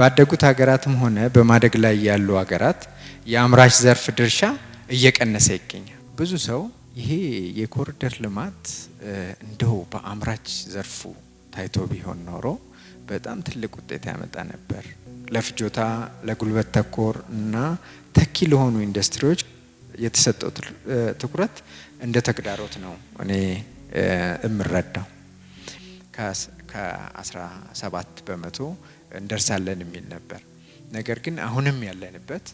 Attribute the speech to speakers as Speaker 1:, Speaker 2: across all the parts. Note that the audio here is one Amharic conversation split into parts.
Speaker 1: ባደጉት ሀገራትም ሆነ በማደግ ላይ ያሉ ሀገራት የአምራች ዘርፍ ድርሻ እየቀነሰ ይገኛል። ብዙ ሰው ይሄ የኮሪደር ልማት እንደው በአምራች ዘርፉ ታይቶ ቢሆን ኖሮ በጣም ትልቅ ውጤት ያመጣ ነበር፣ ለፍጆታ ለጉልበት ተኮር እና ተኪ ለሆኑ ኢንዱስትሪዎች የተሰጠው ትኩረት እንደ ተግዳሮት ነው እኔ እምረዳው። ከ17 በመቶ እንደርሳለን የሚል ነበር። ነገር ግን አሁንም ያለንበት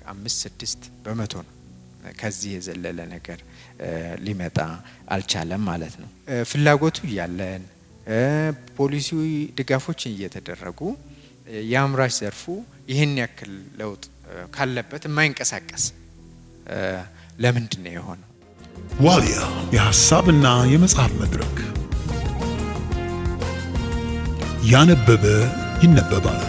Speaker 1: 5-6 በመቶ ነው። ከዚህ የዘለለ ነገር ሊመጣ አልቻለም ማለት ነው። ፍላጎቱ ያለን ፖሊሲ ድጋፎች እየተደረጉ የአምራች ዘርፉ ይህን ያክል ለውጥ ካለበት የማይንቀሳቀስ ለምንድን ነው የሆነው?
Speaker 2: ዋልያ የሐሳብና የመጽሐፍ መድረክ ያነበበ ይነበባል።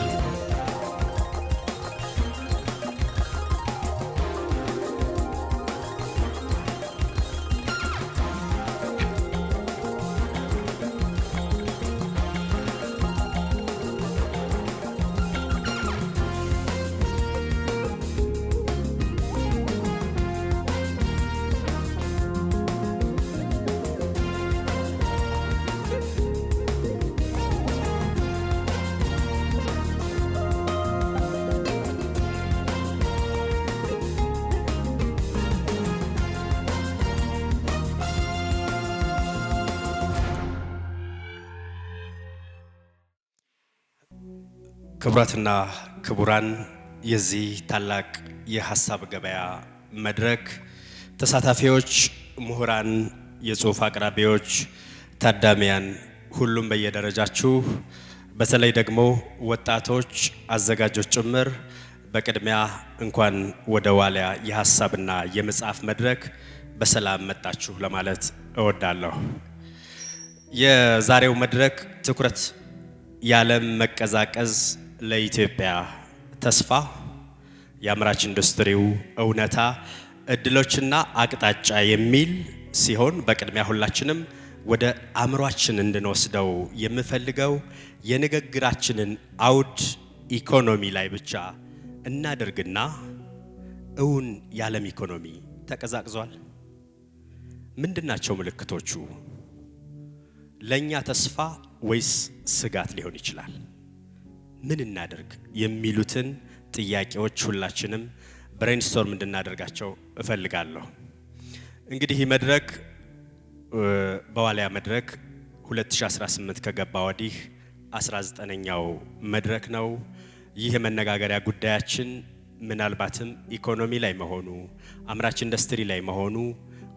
Speaker 3: ክቡራትና ክቡራን የዚህ ታላቅ የሐሳብ ገበያ መድረክ ተሳታፊዎች፣ ምሁራን፣ የጽሑፍ አቅራቢዎች፣ ታዳሚያን ሁሉም በየደረጃችሁ በተለይ ደግሞ ወጣቶች አዘጋጆች ጭምር በቅድሚያ እንኳን ወደ ዋልያ የሐሳብና የመጽሐፍ መድረክ በሰላም መጣችሁ ለማለት እወዳለሁ። የዛሬው መድረክ ትኩረት የዓለም መቀዛቀዝ ለኢትዮጵያ ተስፋ፣ የአምራች ኢንዱስትሪው እውነታ፣ እድሎችና አቅጣጫ የሚል ሲሆን በቅድሚያ ሁላችንም ወደ አእምሯችን እንድንወስደው የምፈልገው የንግግራችንን አውድ ኢኮኖሚ ላይ ብቻ እናደርግና እውን የዓለም ኢኮኖሚ ተቀዛቅዟል? ምንድናቸው ምልክቶቹ? ለኛ ተስፋ ወይስ ስጋት ሊሆን ይችላል? ምን እናደርግ የሚሉትን ጥያቄዎች ሁላችንም ብሬንስቶርም እንድናደርጋቸው እፈልጋለሁ። እንግዲህ ይህ መድረክ በዋልያ መድረክ 2018 ከገባ ወዲህ 19ኛው መድረክ ነው። ይህ የመነጋገሪያ ጉዳያችን ምናልባትም ኢኮኖሚ ላይ መሆኑ፣ አምራች ኢንዱስትሪ ላይ መሆኑ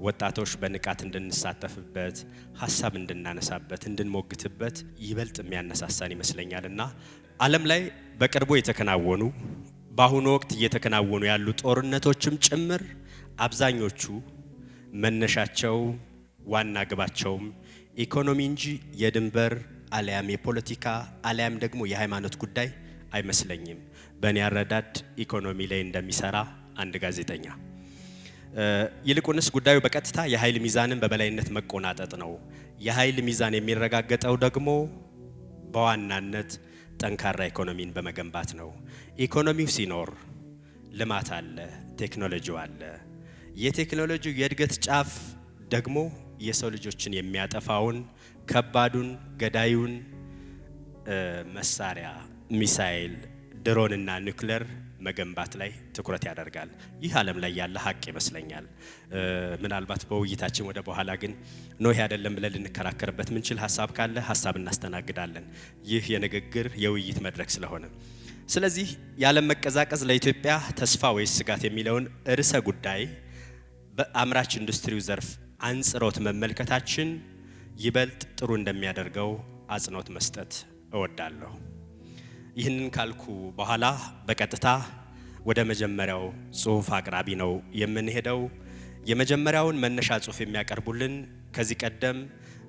Speaker 3: ወጣቶች በንቃት እንድንሳተፍበት፣ ሐሳብ እንድናነሳበት፣ እንድንሞግትበት ይበልጥ የሚያነሳሳን ይመስለኛልና ዓለም ላይ በቅርቡ የተከናወኑ በአሁኑ ወቅት እየተከናወኑ ያሉ ጦርነቶችም ጭምር አብዛኞቹ መነሻቸው ዋና ግባቸውም ኢኮኖሚ እንጂ የድንበር አልያም የፖለቲካ አልያም ደግሞ የሃይማኖት ጉዳይ አይመስለኝም። በእኔ አረዳድ ኢኮኖሚ ላይ እንደሚሰራ አንድ ጋዜጠኛ ይልቁንስ ጉዳዩ በቀጥታ የኃይል ሚዛንን በበላይነት መቆናጠጥ ነው። የኃይል ሚዛን የሚረጋገጠው ደግሞ በዋናነት ጠንካራ ኢኮኖሚን በመገንባት ነው። ኢኮኖሚው ሲኖር ልማት አለ፣ ቴክኖሎጂው አለ። የቴክኖሎጂው የእድገት ጫፍ ደግሞ የሰው ልጆችን የሚያጠፋውን ከባዱን ገዳዩን መሳሪያ ሚሳኤል፣ ድሮንና ኒውክሌር መገንባት ላይ ትኩረት ያደርጋል። ይህ ዓለም ላይ ያለ ሀቅ ይመስለኛል። ምናልባት በውይይታችን ወደ በኋላ ግን ይህ አይደለም ብለን ልንከራከርበት ምንችል ሀሳብ ካለ ሀሳብ እናስተናግዳለን። ይህ የንግግር የውይይት መድረክ ስለሆነ ስለዚህ የዓለም መቀዛቀዝ ለኢትዮጵያ ተስፋ ወይስ ስጋት የሚለውን ርዕሰ ጉዳይ በአምራች ኢንዱስትሪው ዘርፍ አንጽሮት መመልከታችን ይበልጥ ጥሩ እንደሚያደርገው አጽንኦት መስጠት እወዳለሁ። ይህንን ካልኩ በኋላ በቀጥታ ወደ መጀመሪያው ጽሑፍ አቅራቢ ነው የምንሄደው። የመጀመሪያውን መነሻ ጽሑፍ የሚያቀርቡልን ከዚህ ቀደም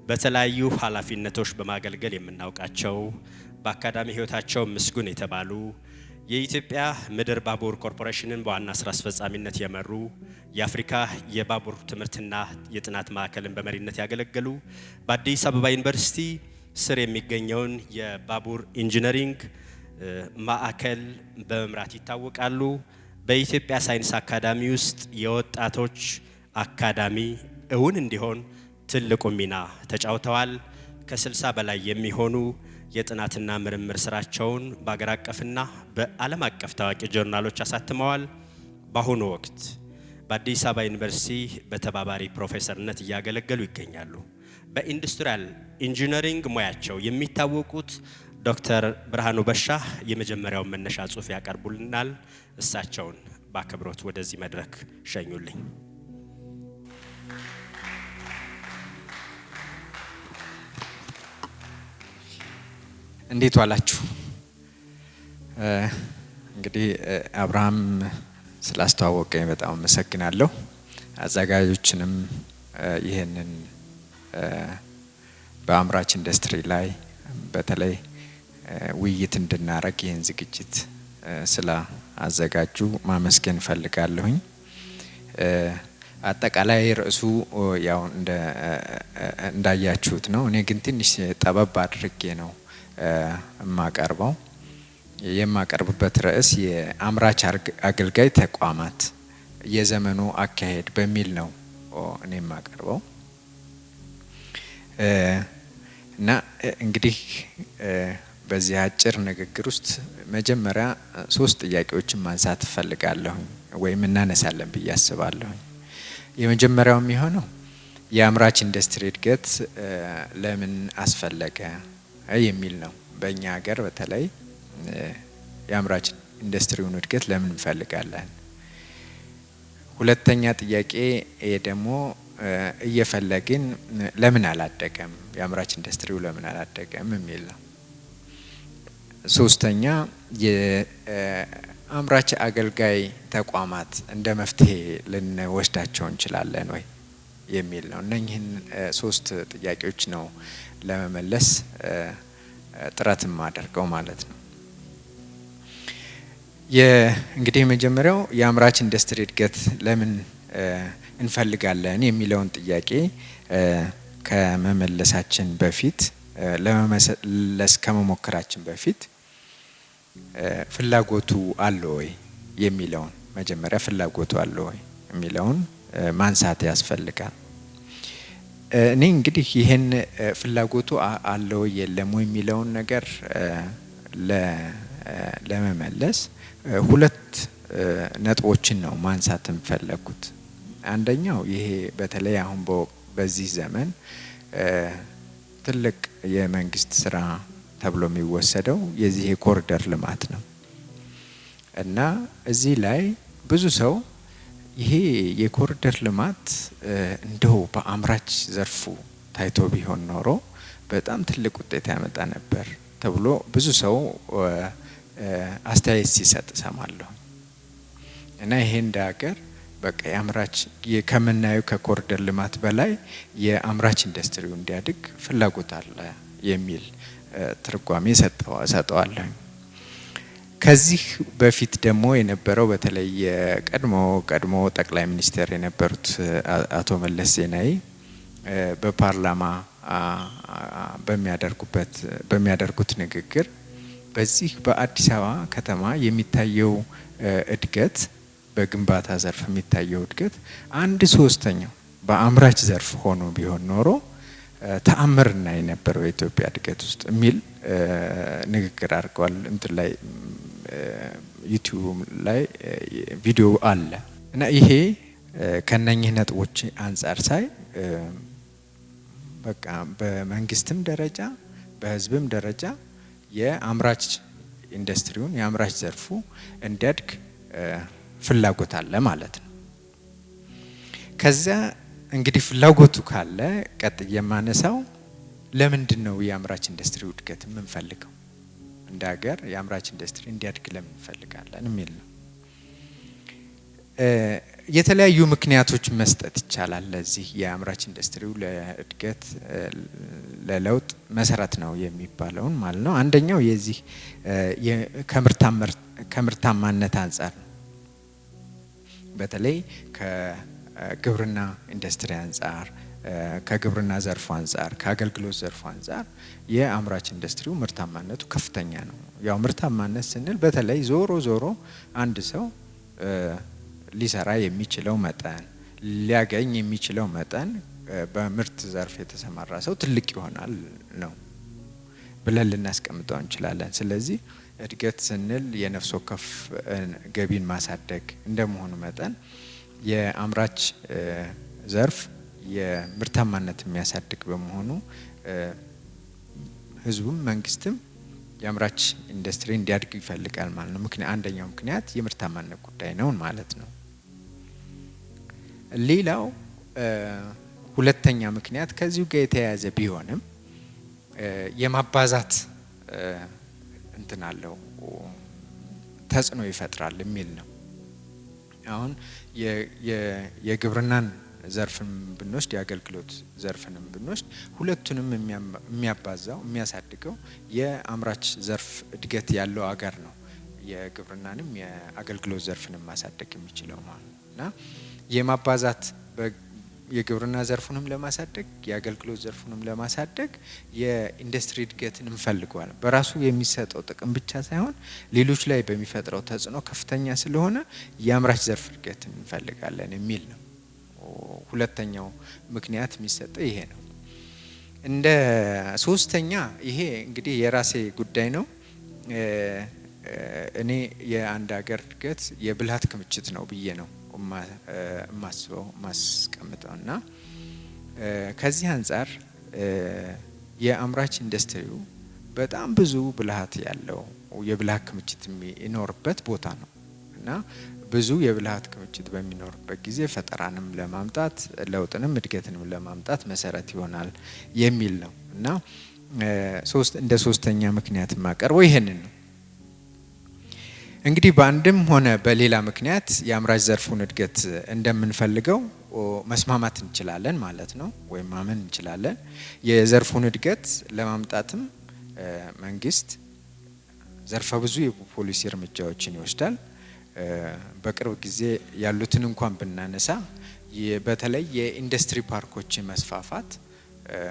Speaker 3: በተለያዩ ኃላፊነቶች በማገልገል የምናውቃቸው በአካዳሚ ሕይወታቸው ምስጉን የተባሉ የኢትዮጵያ ምድር ባቡር ኮርፖሬሽንን በዋና ስራ አስፈጻሚነት የመሩ የአፍሪካ የባቡር ትምህርትና የጥናት ማዕከልን በመሪነት ያገለገሉ በአዲስ አበባ ዩኒቨርሲቲ ስር የሚገኘውን የባቡር ኢንጂነሪንግ ማዕከል በመምራት ይታወቃሉ። በኢትዮጵያ ሳይንስ አካዳሚ ውስጥ የወጣቶች አካዳሚ እውን እንዲሆን ትልቁ ሚና ተጫውተዋል። ከ60 በላይ የሚሆኑ የጥናትና ምርምር ስራቸውን በአገር አቀፍና በዓለም አቀፍ ታዋቂ ጆርናሎች አሳትመዋል። በአሁኑ ወቅት በአዲስ አበባ ዩኒቨርሲቲ በተባባሪ ፕሮፌሰርነት እያገለገሉ ይገኛሉ። በኢንዱስትሪያል ኢንጂነሪንግ ሙያቸው የሚታወቁት ዶክተር ብርሃኑ በሻህ የመጀመሪያውን መነሻ ጽሑፍ ያቀርቡልናል። እሳቸውን በአክብሮት ወደዚህ መድረክ ሸኙልኝ።
Speaker 1: እንዴት ዋላችሁ? እንግዲህ አብርሃም ስላስተዋወቀኝ በጣም አመሰግናለሁ። አዘጋጆችንም ይሄንን በአምራች ኢንዱስትሪ ላይ በተለይ ውይይት እንድናረግ ይህን ዝግጅት ስለ አዘጋጁ ማመስገን ፈልጋለሁኝ። አጠቃላይ ርዕሱ ያው እንዳያችሁት ነው። እኔ ግን ትንሽ ጠበብ አድርጌ ነው የማቀርብበት ርዕስ የአምራች አገልጋይ ተቋማት የዘመኑ አካሄድ በሚል ነው እኔ የማቀርበው እና እንግዲህ በዚህ አጭር ንግግር ውስጥ መጀመሪያ 3 ጥያቄዎችን ማንሳት እፈልጋለሁ ወይም እናነሳለን ብዬ አስባለሁ። የመጀመሪያው የሚሆነው የአምራች ኢንዱስትሪ እድገት ለምን አስፈለገ የሚል ነው። በእኛ ሀገር በተለይ የአምራች ኢንዱስትሪውን እድገት ለምን እንፈልጋለን? ሁለተኛ ጥያቄ ደግሞ እየፈለግን ለምን አላደገም፣ የአምራች ኢንዱስትሪው ለምን አላደገም የሚል ነው። ሶስተኛ የአምራች አገልጋይ ተቋማት እንደ መፍትሄ ልንወስዳቸው እንችላለን ወይ የሚል ነው። እነኚህን 3 ጥያቄዎች ነው ለመመለስ ጥረት ማደርገው ማለት ነው። እንግዲህ የመጀመሪያው የአምራች ኢንዱስትሪ እድገት ለምን እንፈልጋለን የሚለውን ጥያቄ ከመመለሳችን በፊት ለመመለስ ከመሞከራችን በፊት ፍላጎቱ አለ ወይ የሚለውን መጀመሪያ ፍላጎቱ አለ ወይ የሚለውን ማንሳት ያስፈልጋል። እኔ እንግዲህ ይሄን ፍላጎቱ አለ ወይ የለም ወይ የሚለውን ነገር ለመመለስ 2 ነጥቦችን ነው ማንሳት እንፈለጉት። አንደኛው ይሄ በተለይ አሁን በዚህ ዘመን ትልቅ የመንግስት ስራ ተብሎ የሚወሰደው የዚህ የኮሪደር ልማት ነው እና እዚህ ላይ ብዙ ሰው ይሄ የኮሪደር ልማት እንደው በአምራች ዘርፉ ታይቶ ቢሆን ኖሮ በጣም ትልቅ ውጤት ያመጣ ነበር ተብሎ ብዙ ሰው አስተያየት ሲሰጥ ሰማለሁ እና ይሄ እንደ ሀገር በቃ የአምራች ከምናየው ከኮሪደር ልማት በላይ የአምራች ኢንዱስትሪው እንዲያድግ ፍላጎት አለ የሚል ትርጓሜ ሰጠዋለሁ። ከዚህ በፊት ደግሞ የነበረው በተለይ ቀድሞ ጠቅላይ ሚኒስትር የነበሩት አቶ መለስ ዜናዊ በፓርላማ በሚያደርጉት ንግግር በዚህ በአዲስ አበባ ከተማ የሚታየው እድገት በግንባታ ዘርፍ የሚታየው እድገት 1/3 በአምራች ዘርፍ ሆኖ ቢሆን ኖሮ ተአምር እናይ ነበር በኢትዮጵያ እድገት ውስጥ የሚል ንግግር አድርገዋል። እንትን ላይ ዩቲዩብ ላይ ቪዲዮ አለ እና ይሄ ከነኚህ ነጥቦች አንፃር ሳይ በቃ በመንግስትም ደረጃ በህዝብም ደረጃ የአምራች ኢንዱስትሪውን የአምራች ዘርፉ እንዲያድግ ፍላጎት አለ ማለት ነው። ከዛ እንግዲህ ፍላጎቱ ካለ ቀጥዬ የማነሳው ለምንድን ነው የአምራች ኢንዱስትሪው እድገት የምንፈልገው? እንደ ሀገር የአምራች ኢንዱስትሪ እንዲያድግ ለምን እንፈልጋለን የሚል ነው። የተለያዩ ምክንያቶች መስጠት ይቻላል ለዚህ የአምራች ኢንዱስትሪው ለእድገት ለለውጥ መሰረት ነው የሚባለውን ማለት ነው። አንደኛው የዚህ ከምርታማነት አንፃር ነው። በተለይ ከግብርና ኢንዱስትሪ አንፃር ከግብርና ዘርፉ አንፃር ከአገልግሎት ዘርፉ አንፃር የአምራች ኢንዱስትሪው ምርታማነቱ ከፍተኛ ነው። ያው ምርታማነት ስንል በተለይ ዞሮ አንድ ሰው ሊሰራ የሚችለው መጠን ሊያገኝ የሚችለው መጠን በምርት ዘርፍ የተሰማራ ሰው ትልቅ ይሆናል ነው ብለን ልናስቀምጠው እንችላለን። ስለዚህ እድገት ስንል የነፍስ ወከፍ ገቢን ማሳደግ እንደመሆኑ መጠን የአምራች ዘርፍ የምርታማነት የሚያሳድግ በመሆኑ ህዝቡም መንግስትም የአምራች ኢንዱስትሪ እንዲያድግ ይፈልጋል ማለት ነው። አንደኛው ምክንያት የምርታማነት ጉዳይ ነው ማለት ነው። ሌላው ሁለተኛ ምክንያት ከዚሁ ጋር የተያያዘ ቢሆንም የማባዛት እንትን አለው ተጽዕኖ ይፈጥራል የሚል ነው። አሁን የግብርናን ዘርፍን ብንወስድ የአገልግሎት ዘርፍንም ብንወስድ ሁለቱንም የሚያባዛው የሚያሳድገው የአምራች ዘርፍ እድገት ያለው አገር ነው የግብርናንም የአገልግሎት ዘርፍንም ማሳደግ የሚችለው ማለት ነው። እና የማባዛት የግብርና ዘርፉንም ለማሳደግ የአገልግሎት ዘርፉንም ለማሳደግ የኢንዱስትሪ እድገትን እንፈልገዋለን። በራሱ የሚሰጠው ጥቅም ብቻ ሳይሆን ሌሎች ላይ በሚፈጥረው ተጽዕኖ ከፍተኛ ስለሆነ የአምራች ዘርፍ እድገትን እንፈልጋለን የሚል ነው። ሁለተኛው ምክንያት የሚሰጠው ይሄ ነው። እንደ ሶስተኛ ይሄ እንግዲህ የራሴ ጉዳይ ነው። እኔ የአንድ ሀገር እድገት የብልሃት ክምችት ነው ብዬ ነው ማስበው ማስቀምጠው እና ከዚህ አንፃር የአምራች ኢንዱስትሪው በጣም ብዙ ብልሃት ያለው የብልሃት ክምችት የሚኖርበት ቦታ ነው እና ብዙ የብልሃት ክምችት በሚኖርበት ጊዜ ፈጠራንም ለማምጣት ለውጥንም እድገትንም ለማምጣት መሰረት ይሆናል የሚል ነው እና እንደ ሶስተኛ ምክንያት ማቀርበው ይሄንን ነው። እንግዲህ በአንድም ሆነ በሌላ ምክንያት የአምራች ዘርፉን እድገት እንደምንፈልገው መስማማት እንችላለን ማለት ነው ወይም ማመን እንችላለን። የዘርፉን እድገት ለማምጣትም መንግስት ዘርፈ ብዙ የፖሊሲ እርምጃዎችን ይወስዳል። በቅርብ ጊዜ ያሉትን እንኳን ብናነሳ በተለይ የኢንዱስትሪ ፓርኮችን መስፋፋት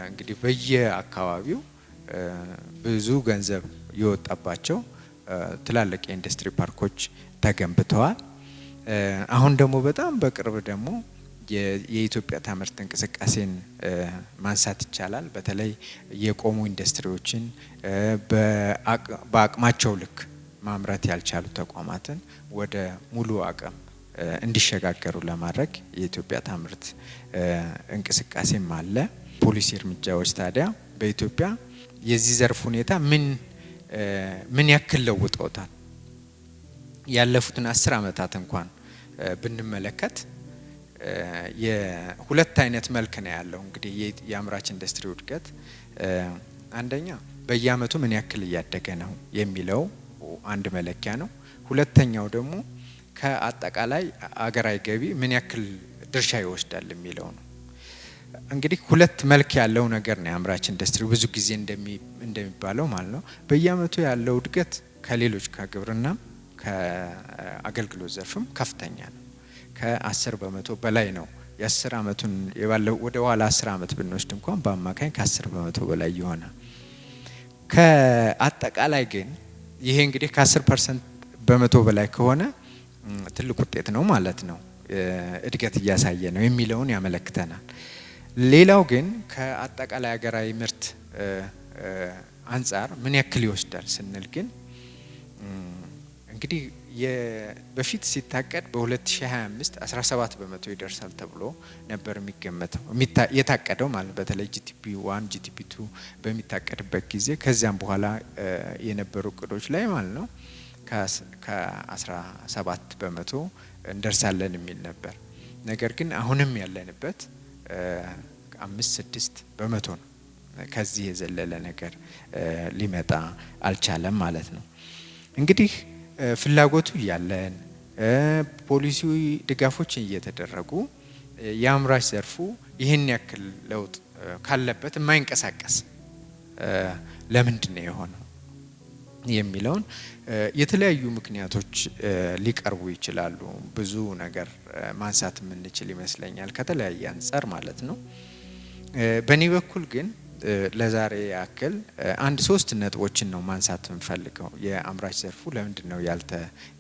Speaker 1: እንግዲህ በየአካባቢው ብዙ ገንዘብ የወጣባቸው ትላልቅ የኢንዱስትሪ ፓርኮች ተገንብተዋል። አሁን ደግሞ በጣም በቅርብ ደግሞ የኢትዮጵያ ታምርት እንቅስቃሴን ማንሳት ይቻላል። በተለይ የቆሙ ኢንዱስትሪዎችን በአቅማቸው ልክ ማምረት ያልቻሉ ተቋማትን ወደ ሙሉ አቅም እንዲሸጋገሩ ለማድረግ የኢትዮጵያ ታምርት እንቅስቃሴም አለ። ፖሊሲ እርምጃዎች ታዲያ በኢትዮጵያ የዚህ ዘርፍ ሁኔታ ምን ያክል ለውጠውታል? ያለፉትን 10 ዓመታት እንኳን ብንመለከት የሁለት አይነት መልክ ነው ያለው። እንግዲህ የአምራች ኢንዱስትሪ እድገት አንደኛ በየአመቱ ምን ያክል እያደገ ነው የሚለው አንድ መለኪያ ነው። ሁለተኛው ደግሞ ከአጠቃላይ አገራዊ ገቢ ምን ያክል ድርሻ ይወስዳል የሚለው ነው። እንግዲህ ሁለት መልክ ያለው ነገር ነው የአምራች ኢንዱስትሪ ብዙ ጊዜ እንደሚባለው ማለት ነው። በየአመቱ ያለው እድገት ከሌሎች ከግብርና ከአገልግሎት ዘርፍም ከፍተኛ ነው። ከ10 በመቶ በላይ ነው። የ10 አመቱን የባለው ወደ ኋላ 10 አመት ብንወስድ እንኳን በአማካኝ ከ10 በመቶ በላይ ይሆናል። ከአጠቃላይ ግን ይሄ እንግዲህ ከ10% በመቶ በላይ ከሆነ ትልቅ ውጤት ነው ማለት ነው። እድገት እያሳየ ነው የሚለውን ያመለክተናል። ሌላው ግን ከአጠቃላይ ሀገራዊ ምርት አንፃር ምን ያክል ይወስዳል ስንል ግን እንግዲህ በፊት ሲታቀድ በ2025 17 በመቶ ይደርሳል ተብሎ ነበር የሚገመተው የታቀደው ማለት በተለይ ጂቲፒ 1 ጂቲፒ 2 በሚታቀድበት ጊዜ ከዚያም በኋላ የነበሩ እቅዶች ላይ ማለት ነው ከ17 በመቶ እንደርሳለን የሚል ነበር። ነገር ግን አሁንም ያለንበት 5-6 በመቶ ነው። ከዚህ የዘለለ ነገር ሊመጣ አልቻለም ማለት ነው። እንግዲህ ፍላጎቱ ያለን ፖሊሲ ድጋፎች እየተደረጉ የአምራች ዘርፉ ይህን ያክል ለውጥ ካለበት የማይንቀሳቀስ ለምንድን ነው የሆነው የሚለውን የተለያዩ ምክንያቶች ሊቀርቡ ይችላሉ። ብዙ ነገር ማንሳት የምንችል ይመስለኛል ከተለያየ አንፃር ማለት ነው። በእኔ በኩል ግን ለዛሬ ያክል አንድ 3 ነጥቦችን ነው ማንሳት እንፈልገው የአምራች ዘርፉ ለምንድነው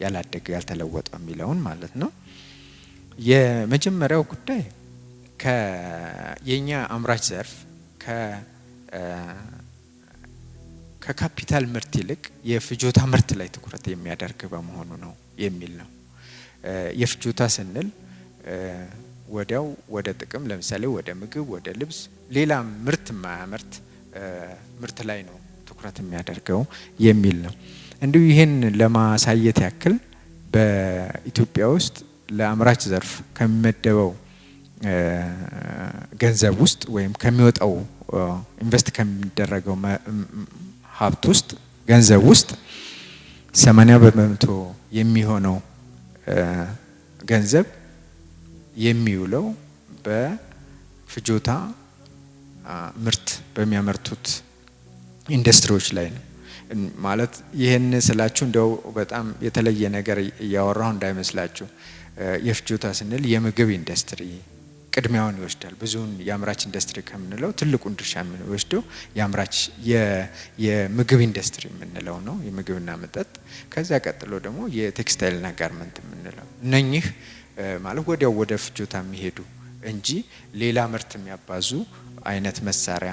Speaker 1: ያላደገ ያልተለወጠው የሚለውን ማለት ነው። የመጀመሪያው ጉዳይ የኛ አምራች ዘርፍ ከካፒታል ምርት ይልቅ የፍጆታ ምርት ላይ ትኩረት የሚያደርግ በመሆኑ ነው የሚል ነው። የፍጆታ ስንል ወዲያው ወደ ጥቅም ለምሳሌ ወደ ምግብ ወደ ልብስ ሌላ ምርት ማያመርት ምርት ላይ ነው ትኩረት የሚያደርገው የሚል ነው። እንዲሁ ይሄን ለማሳየት ያክል በኢትዮጵያ ውስጥ ለአምራች ዘርፍ ከሚመደበው ገንዘብ ውስጥ ወይም ከሚወጣው ኢንቨስት ከሚደረገው ሀብት ውስጥ ገንዘብ ውስጥ 80% የሚሆነው ገንዘብ የሚውለው በፍጆታ ምርት በሚያመርቱት ኢንዱስትሪዎች ላይ ነው። ማለት ይሄን ስላችሁ እንደው በጣም የተለየ ነገር እያወራሁ እንዳይመስላችሁ። የፍጆታ ስንል የምግብ ኢንዱስትሪ ቅድሚያውን ይወስዳል። ብዙውን የአምራች ኢንዱስትሪ ከምንለው ትልቁን ድርሻ የሚወስደው የአምራች የምግብ ኢንዱስትሪ የምንለው ነው፣ የምግብና መጠጥ። ከዛ ቀጥሎ ደግሞ የቴክስታይልና ጋርመንት የምንለው እነኚህ ማለት ወዲያው ወደ ፍጆታ የሚሄዱ እንጂ ሌላ ምርት የሚያባዙ አይነት መሳሪያ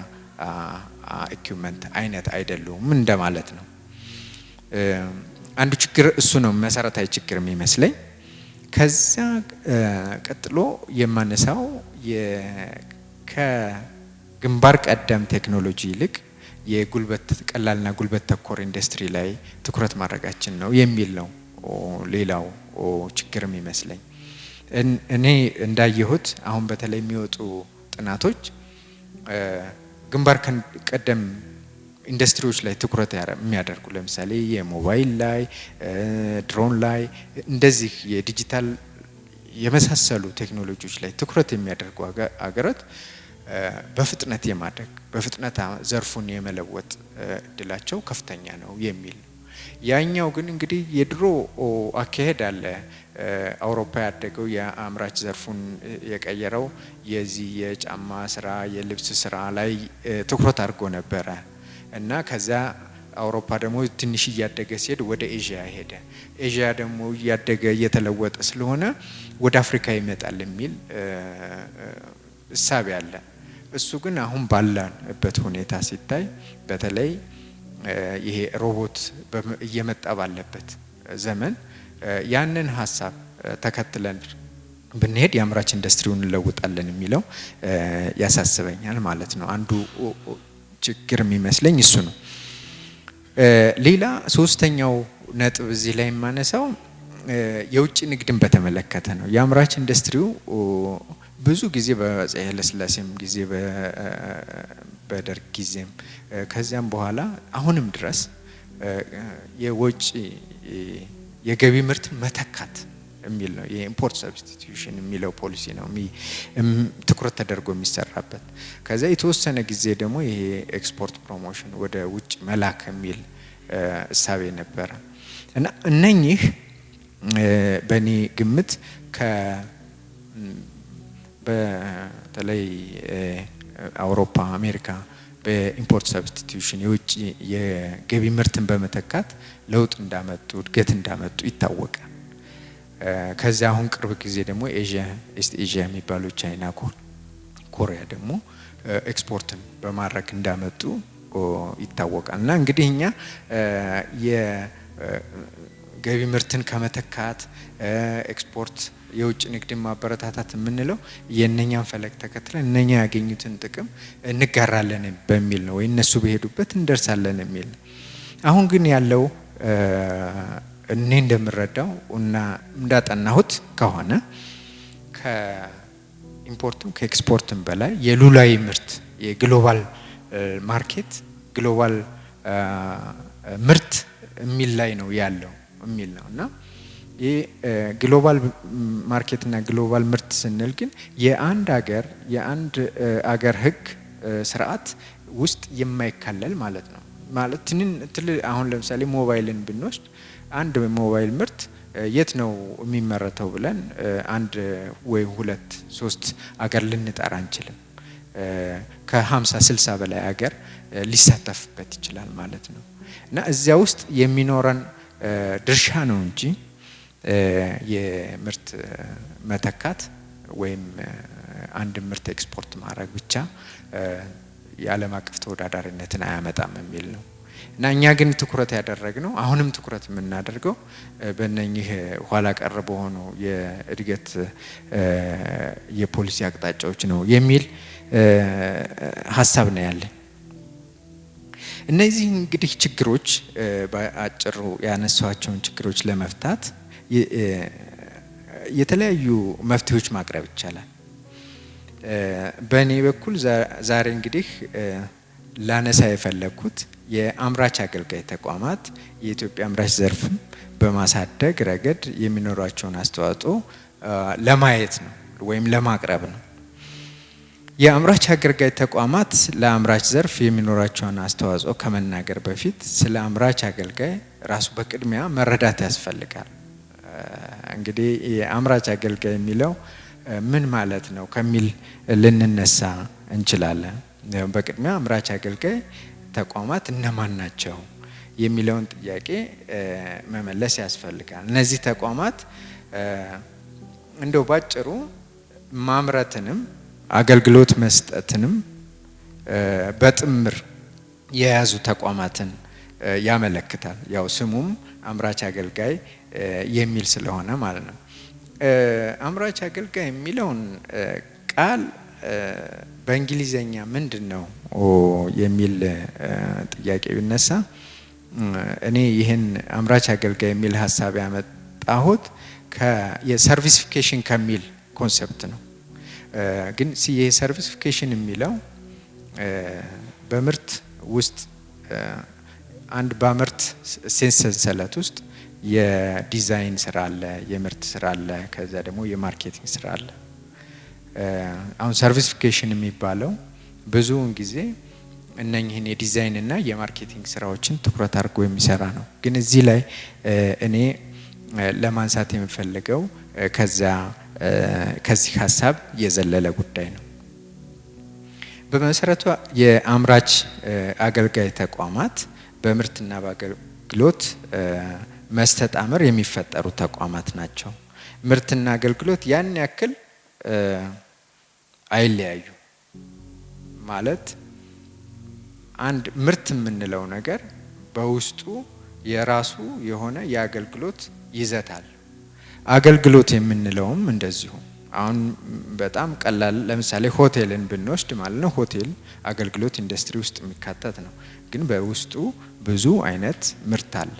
Speaker 1: ኢኩዊፕመንት አይነት አይደሉም እንደማለት ነው። አንዱ ችግር እሱ ነው መሰረታዊ ችግር የሚመስለኝ። ከዛ ቀጥሎ የማነሳው ከግንባር ቀደም ቴክኖሎጂ ይልቅ የጉልበት ቀላልና ጉልበት ተኮር ኢንዱስትሪ ላይ ትኩረት ማድረጋችን ነው የሚል ነው ሌላው ችግር የሚመስለኝ። እኔ እንዳየሁት አሁን በተለይ የሚወጡ ጥናቶች ግንባር ቀደም ኢንዱስትሪዎች ላይ ትኩረት የሚያደርጉ ለምሳሌ የሞባይል ላይ ድሮን ላይ እንደዚህ የዲጂታል የመሳሰሉ ቴክኖሎጂዎች ላይ ትኩረት የሚያደርጉ አገራት በፍጥነት የማደግ በፍጥነት ዘርፉን የመለወጥ እድላቸው ከፍተኛ ነው የሚል ነው። ያኛው ግን እንግዲህ የድሮ አካሄድ አለ። አውሮፓ ያደገው የአምራች ዘርፉን የቀየረው የዚህ የጫማ ስራ የልብስ ስራ ላይ ትኩረት አድርጎ ነበረ እና ከዛ አውሮፓ ደግሞ ትንሽ እያደገ ሲሄድ ወደ ኤዥያ ሄደ። ኤዥያ ደግሞ እያደገ እየተለወጠ ስለሆነ ወደ አፍሪካ ይመጣል የሚል እሳቤ አለ። እሱ ግን አሁን ባለበት ሁኔታ ሲታይ በተለይ ይሄ ሮቦት እየመጣ ባለበት ዘመን ያንን ሀሳብ ተከትለን ብንሄድ የአምራች ኢንዱስትሪውን እንለውጣለን የሚለው ያሳስበኛል ማለት ነው። አንዱ ችግር የሚመስለኝ እሱ ነው። ሌላ ሶስተኛው ነጥብ እዚህ ላይ የማነሳው የውጭ ንግድን በተመለከተ ነው። የአምራች ኢንዱስትሪው ብዙ ጊዜ በአፄ ኃይለሥላሴም ጊዜ በደርግ ጊዜም ከዚያም በኋላ አሁንም ድረስ የውጭ የገቢ ምርትን መተካት የሚል ነው። የኢምፖርት ሰብስቲቲዩሽን የሚለው ፖሊሲ ነው ትኩረት ተደርጎ የሚሰራበት። ከዛ የተወሰነ ጊዜ ደግሞ ይሄ ኤክስፖርት ፕሮሞሽን ወደ ውጭ መላክ የሚል እሳቤ ነበረ እና እነኚህ በእኔ ግምት በተለይ አውሮፓ አሜሪካ በኢምፖርት ሰብስቲቲዩሽን የውጭ የገቢ ምርትን በመተካት ለውጥ እንዳመጡ እድገት እንዳመጡ ይታወቃል። ከዛ አሁን ቅርብ ጊዜ ደግሞ ኤዥያ ኢስት ኤዥያ የሚባሉ ቻይና ኮሪያ ደግሞ ኤክስፖርትን በማድረግ እንዳመጡ ይታወቃል። እና እንግዲህ እኛ የገቢ ምርትን ከመተካት ኤክስፖርት የውጭ ንግድን ማበረታታት የምንለው የእነኛን ፈለግ ተከትለን እነኛ ያገኙትን ጥቅም እንጋራለን በሚል ነው ወይ እነሱ በሄዱበት እንደርሳለን የሚል ነው። አሁን ግን ያለው እኔ እንደምረዳው እና እንዳጠናሁት ከሆነ ከኢምፖርትም ከኤክስፖርትም በላይ የሉላዊ ምርት የግሎባል ማርኬት ግሎባል ምርት የሚል ላይ ነው ያለው የሚል ነው እና ይህ ግሎባል ማርኬት እና ግሎባል ምርት ስንል ግን የአንድ አገር ሕግ ስርዓት ውስጥ የማይካለል ማለት ነው። ማለት አሁን ለምሳሌ ሞባይልን ብንወስድ አንድ ሞባይል ምርት የት ነው የሚመረተው ብለን አንድ ወይ ሁለት ሶስት አገር ልንጠራ አንችልም። ከ50-60 በላይ ሀገር ሊሳተፍበት ይችላል ማለት ነው። እና እዚያ ውስጥ የሚኖረን ድርሻ ነው እንጂ የምርት መተካት ወይም አንድ ምርት ኤክስፖርት ማድረግ ብቻ የዓለም አቀፍ ተወዳዳሪነትን አያመጣም የሚል ነው። እና እኛ ግን ትኩረት ያደረግነው አሁንም ትኩረት የምናደርገው በእነኚህ ኋላ ቀር በሆኑ የእድገት የፖሊሲ አቅጣጫዎች ነው የሚል ሀሳብ ነው ያለን። እነዚህ እንግዲህ ችግሮች በአጭሩ ያነሳቸውን ችግሮች ለመፍታት የተለያዩ መፍትሄዎች ማቅረብ ይቻላል። በእኔ በኩል ዛሬ እንግዲህ ላነሳ የፈለኩት የአምራች አገልጋይ ተቋማት የኢትዮጵያ አምራች ዘርፍም በማሳደግ ረገድ የሚኖራቸውን አስተዋጽኦ ለማየት ነው ወይም ለማቅረብ ነው። የአምራች አገልጋይ ተቋማት ለአምራች ዘርፍ የሚኖራቸውን አስተዋጽኦ ከመናገር በፊት ስለ አምራች አገልጋይ ራሱ በቅድሚያ መረዳት ያስፈልጋል። እንግዲህ የአምራች አገልጋይ የሚለው ምን ማለት ነው ከሚል ልንነሳ እንችላለን። በቅድሚያ አምራች አገልጋይ ተቋማት እነማን ናቸው የሚለውን ጥያቄ መመለስ ያስፈልጋል። እነዚህ ተቋማት እንደው ባጭሩ ማምረትንም አገልግሎት መስጠትንም በጥምር የያዙ ተቋማትን ያመለክታል። ያው ስሙም አምራች አገልጋይ የሚል ስለሆነ ማለት ነው። አምራች አገልጋይ የሚለውን ቃል በእንግሊዘኛ ምንድነው የሚል ጥያቄ ቢነሳ እኔ ይህን አምራች አገልጋይ የሚል ሀሳብ ያመጣሁት የሰርቪሲፊኬሽን ከሚል ኮንሰፕት ነው። ግን የሰርቪሲፊኬሽን የሚለው በምርት ውስጥ አንድ በምርት ሰንሰለት ውስጥ የዲዛይን ስራ አለ፣ የምርት ስራ አለ፣ ከዛ ደግሞ የማርኬቲንግ ስራ አለ። አሁን ሰርቪሲፊኬሽን የሚባለው ብዙውን ጊዜ እነኚህን የዲዛይን እና የማርኬቲንግ ስራዎችን ትኩረት አድርጎ የሚሰራ ነው። ግን እዚህ ላይ እኔ ለማንሳት የምፈልገው ከዚህ ሀሳብ የዘለለ ጉዳይ ነው። በመሰረቱ የአምራች አገልጋይ ተቋማት በምርትና በአገልግሎት መስተጣምር የሚፈጠሩ ተቋማት ናቸው። ምርትና አገልግሎት ያን ያክል አይለያዩ ማለት አንድ ምርት የምንለው ነገር በውስጡ የራሱ የሆነ የአገልግሎት ይዘት አለ። አገልግሎት የምንለውም እንደዚሁ አሁን በጣም ቀላል ለምሳሌ ሆቴልን ብንወስድ ማለት ነው። ሆቴል አገልግሎት ኢንዱስትሪ ውስጥ የሚካተት ነው። ግን በውስጡ ብዙ አይነት ምርት አለ።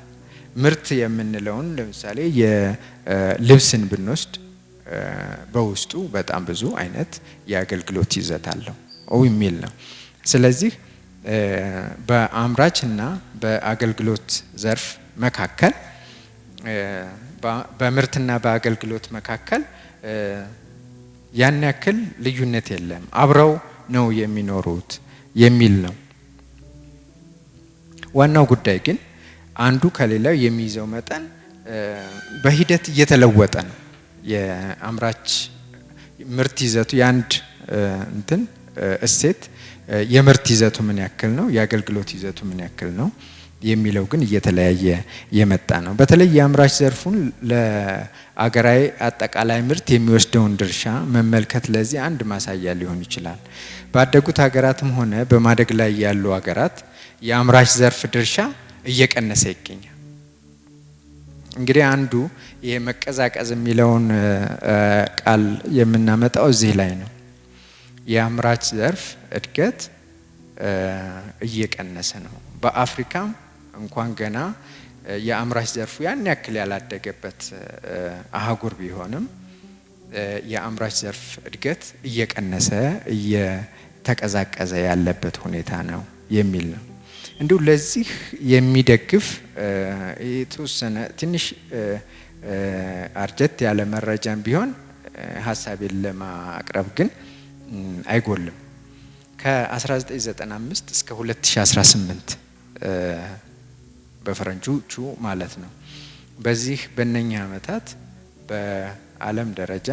Speaker 1: ምርት የምንለውን ለምሳሌ የልብስን ብንወስድ በውስጡ በጣም ብዙ አይነት የአገልግሎት ይዘት አለው የሚል ነው። ስለዚህ በአምራችና በአገልግሎት ዘርፍ መካከል በምርትና በአገልግሎት መካከል ያን ያክል ልዩነት የለም፣ አብረው ነው የሚኖሩት የሚል ነው። ዋናው ጉዳይ ግን አንዱ ከሌላው የሚይዘው መጠን በሂደት እየተለወጠ ነው። የአምራች ምርት ይዘቱ የአንድ እሴት የምርት ይዘቱ ምን ያክል ነው፣ የአገልግሎት ይዘቱ ምን ያክል ነው የሚለው ግን እየተለያየ የመጣ ነው። በተለይ የአምራች ዘርፉን ለአገራዊ አጠቃላይ ምርት የሚወስደውን ድርሻ መመልከት ለዚህ አንድ ማሳያ ሊሆን ይችላል። ባደጉት ሀገራትም ሆነ በማደግ ላይ ያሉ ሀገራት የአምራች ዘርፍ ድርሻ እየቀነሰ ይገኛል። እንግዲህ አንዱ ይሄ መቀዛቀዝ የሚለውን ቃል የምናመጣው እዚህ ላይ ነው። የአምራች ዘርፍ እድገት እየቀነሰ ነው። በአፍሪካም እንኳን ገና የአምራች ዘርፉ ያን ያክል ያላደገበት አህጉር ቢሆንም የአምራች ዘርፍ እድገት እየቀነሰ እየተቀዛቀዘ ያለበት ሁኔታ ነው የሚል ነው። እንዲሁ ለዚህ የሚደግፍ የተወሰነ ትንሽ አርጀት ያለ መረጃም ቢሆን ሀሳቤን ለማቅረብ ግን አይጎልም። ከ1995 እስከ 2018 በፈረንጆቹ ማለት ነው። በዚህ በእነኛ ዓመታት በዓለም ደረጃ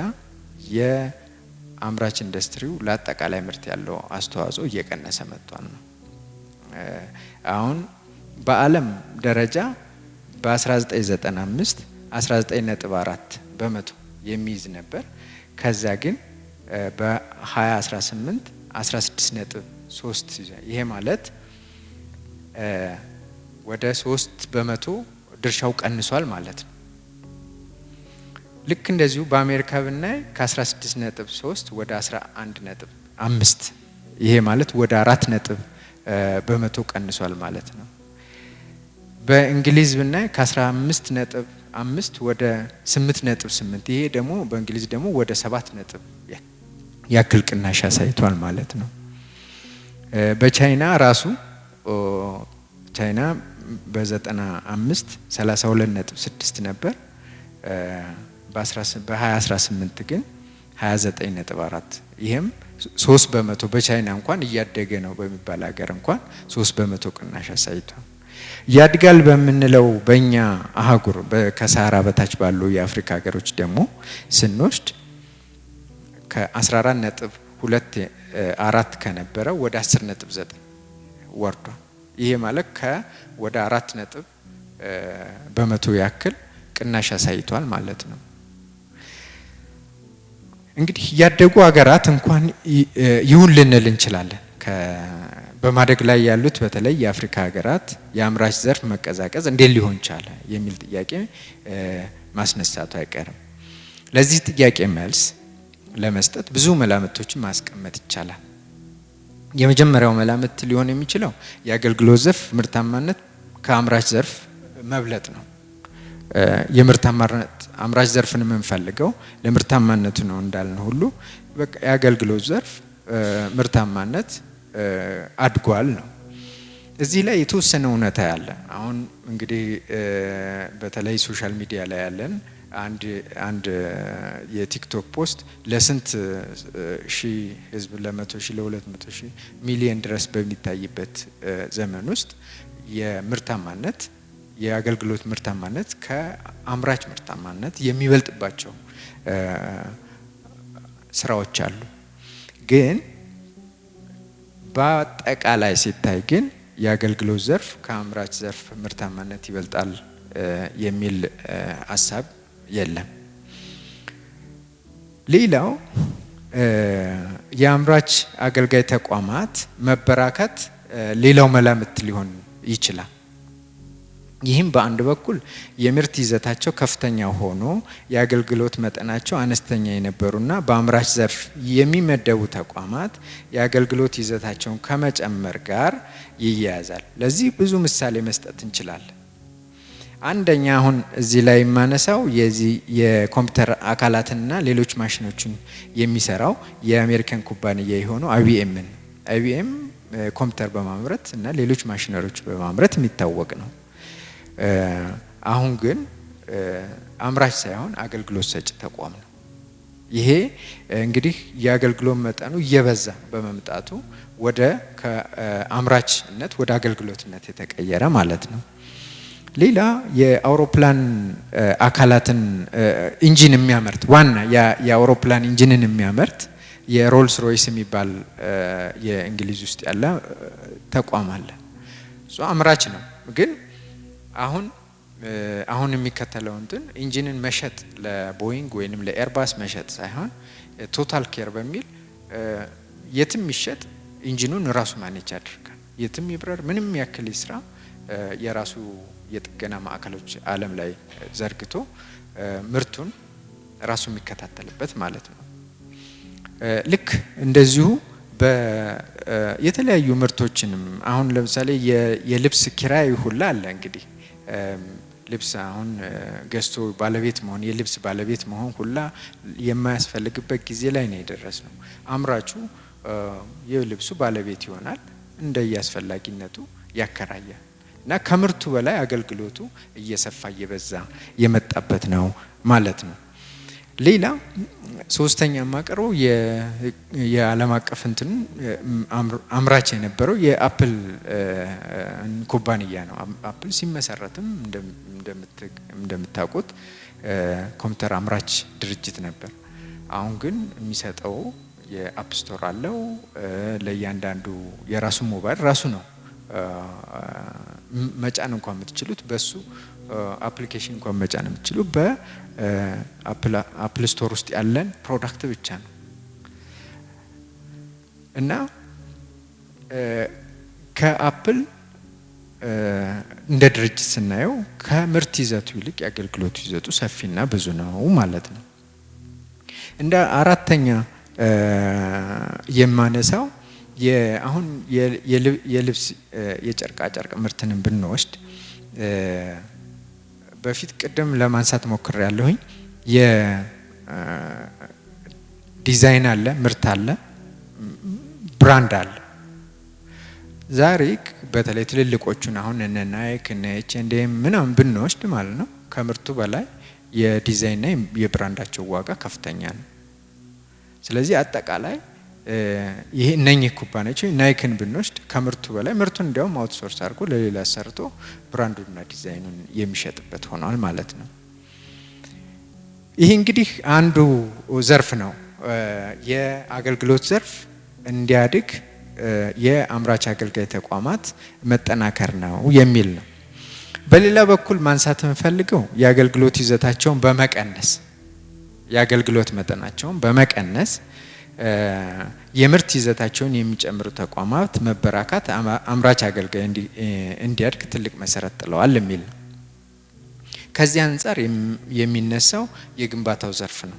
Speaker 1: አምራች ኢንዱስትሪው ለአጠቃላይ ምርት ያለው አስተዋጽኦ እየቀነሰ መጥቷል ነው። አሁን በዓለም ደረጃ በ1995 19.4 በመቶ የሚይዝ ነበር። ከዛ ግን በ2018 16.3 ይሄ ማለት ወደ 3 በመቶ ድርሻው ቀንሷል ማለት ነው። ልክ እንደዚሁ በአሜሪካ ብናይ ከ16.3 ወደ 11.5 ይሄ ማለት ወደ 4 በመቶ ቀንሷል ማለት ነው። በእንግሊዝ ብናይ ከ15.5 ወደ 8.8 ይሄ ደግሞ በእንግሊዝ ደግሞ ወደ 7 ያክል ቅናሽ አሳይቷል ማለት ነው። በቻይና ራሱ ቻይና በ95 32.6 ነበር። በ2018 ግን 29.4 ይሄም 3 በመቶ በቻይና እንኳን እያደገ ነው በሚባል ሀገር እንኳን 3 በመቶ ቅናሽ አሳይቷል። ያድጋል በምንለው በእኛ አህጉር ከሳህራ በታች ባሉ የአፍሪካ ሀገሮች ደግሞ ስንወስድ ከ14.24 ከነበረው ወደ 10.9 ወርዷል። ይሄ ማለት ወደ 4 በመቶ ያክል ቅናሽ አሳይቷል ማለት ነው። እንግዲህ ያደጉ ሀገራት እንኳን ይሁን ልንል እንችላለን። በማደግ ላይ ያሉት በተለይ የአፍሪካ ሀገራት የአምራች ዘርፍ መቀዛቀዝ እንዴት ሊሆን ቻለ የሚል ጥያቄ ማስነሳቱ አይቀርም። ለዚህ ጥያቄ መልስ ለመስጠት ብዙ መላምቶችን ማስቀመጥ ይቻላል። የመጀመሪያው መላምት ሊሆን የሚችለው የአገልግሎት ዘርፍ ምርታማነት ከአምራች ዘርፍ መብለጥ ነው። የምርታማነት አምራች ዘርፍን የምንፈልገው ለምርታማነቱ ነው እንዳልነው ሁሉ በቃ የአገልግሎት ዘርፍ ምርታማነት አድጓል ነው። እዚህ ላይ የተወሰነ እውነታ ያለ አሁን እንግዲህ በተለይ ሶሻል ሚዲያ ላይ ያለን አንድ የቲክቶክ ፖስት ለስንት ሺህ ህዝብ ለ100 ሺህ ለ200 ሺህ ሚሊዮን ድረስ በሚታይበት ዘመን ውስጥ የምርታማነት የአገልግሎት ምርታማነት ከአምራች ምርታማነት የሚበልጥባቸው ስራዎች አሉ። ግን በአጠቃላይ ሲታይ ግን የአገልግሎት ዘርፍ ከአምራች ዘርፍ ምርታማነት ይበልጣል የሚል ሀሳብ የለም። ሌላው የአምራች አገልጋይ ተቋማት መበራከት ሌላው መላምት ሊሆን ይችላል። ይህም በአንድ በኩል የምርት ይዘታቸው ከፍተኛ ሆኖ የአገልግሎት መጠናቸው አነስተኛ የነበሩና በአምራች ዘርፍ የሚመደቡ ተቋማት የአገልግሎት ይዘታቸውን ከመጨመር ጋር ይያያዛል። ለዚህ ብዙ ምሳሌ መስጠት እንችላለን። አንደኛ አሁን እዚህ ላይ የማነሳው የዚህ የኮምፒውተር አካላትና ሌሎች ማሽኖችን የሚሰራው የአሜሪካን ኩባንያ የሆነው አይቢኤም ኮምፒውተር በማምረት እና ሌሎች ማሽነሪዎች በማምረት የሚታወቅ ነው። አሁን ግን አምራች ሳይሆን አገልግሎት ሰጪ ተቋም ነው። ይሄ እንግዲህ የአገልግሎት መጠኑ እየበዛ በመምጣቱ ወደ ከአምራችነት ወደ አገልግሎትነት የተቀየረ ማለት ነው። ሌላ የአውሮፕላን አካላትን ኢንጂን የሚያመርት ዋና የአውሮፕላን ኢንጂንን የሚያመርት የሮልስ ሮይስ የሚባል የእንግሊዝ ውስጥ ያለ ተቋም አለ። እሱ አምራች ነው። ግን አሁን የሚከተለው እንትን ኢንጂንን መሸጥ ለቦይንግ ወይንም ለኤርባስ መሸጥ ሳይሆን ቶታል ኬር በሚል የትም ይሸጥ ኢንጂኑን ራሱ ማኔጅ ያደርጋል። የትም ይብረር ምንም ያክል ይስራ የራሱ የጥገና ማዕከሎች ዓለም ላይ ዘርግቶ ምርቱን ራሱ የሚከታተልበት ማለት ነው። ልክ እንደዚሁ የተለያዩ ምርቶችንም አሁን ለምሳሌ የልብስ ኪራይ ሁላ አለ። እንግዲህ ልብስ አሁን ገዝቶ ባለቤት መሆን የልብስ ባለቤት መሆን ሁላ የማያስፈልግበት ጊዜ ላይ ነው የደረስነው። አምራቹ የልብሱ ባለቤት ይሆናል፣ እንደየአስፈላጊነቱ ያከራያል እና ከምርቱ በላይ አገልግሎቱ እየሰፋ እየበዛ የመጣበት ነው ማለት ነው። ሌላ ሶስተኛ ማቀረው የዓለም አቀፍ እንትን አምራች የነበረው የአፕል ኩባንያ ነው። አፕል ሲመሰረትም እንደምታውቁት ኮምፒውተር አምራች ድርጅት ነበር። አሁን ግን የሚሰጠው የአፕ ስቶር አለው። ለእያንዳንዱ የራሱ ሞባይል ራሱ ነው መጫን እንኳን የምትችሉት በሱ አፕሊኬሽን እንኳን መጫን የምትችሉ በአፕል ስቶር ውስጥ ያለን ፕሮዳክት ብቻ ነው እና ከአፕል እንደ ድርጅት ስናየው ከምርት ይዘቱ ይልቅ የአገልግሎቱ ይዘቱ ሰፊና ብዙ ነው ማለት ነው። እንደ አራተኛ የማነሳው አሁን የልብስ የጨርቃ ጨርቅ ምርትንም ብንወስድ በፊት ቅድም ለማንሳት ሞክሬ ያለሁኝ የዲዛይን አለ፣ ምርት አለ፣ ብራንድ አለ። ዛሬ በተለይ ትልልቆቹን አሁን እነ ናይክ እነ ኤችኤንድኤም ምናምን ብንወስድ ማለት ነው ከምርቱ በላይ የዲዛይንና የብራንዳቸው ዋጋ ከፍተኛ ነው። ስለዚህ አጠቃላይ ይሄ እነኚህ ኩባንያዎች ናይክን ብንወስድ ከምርቱ በላይ ምርቱን እንዲያውም አውትሶርስ አድርጎ ለሌላ ሰርቶ ብራንዱና ዲዛይኑን የሚሸጥበት ሆኗል ማለት ነው። ይሄ እንግዲህ አንዱ ዘርፍ ነው። የአገልግሎት ዘርፍ እንዲያድግ የአምራች አገልጋይ ተቋማት መጠናከር ነው የሚል ነው። በሌላ በኩል ማንሳት የምፈልገው የአገልግሎት ይዘታቸውን በመቀነስ የአገልግሎት መጠናቸውን በመቀነስ የምርት ይዘታቸውን የሚጨምሩ ተቋማት መበራካት አምራች አገልጋይ እንዲያድግ ትልቅ መሰረት ጥለዋል የሚል ነው። ከዚህ አንጻር የሚነሳው የግንባታው ዘርፍ ነው።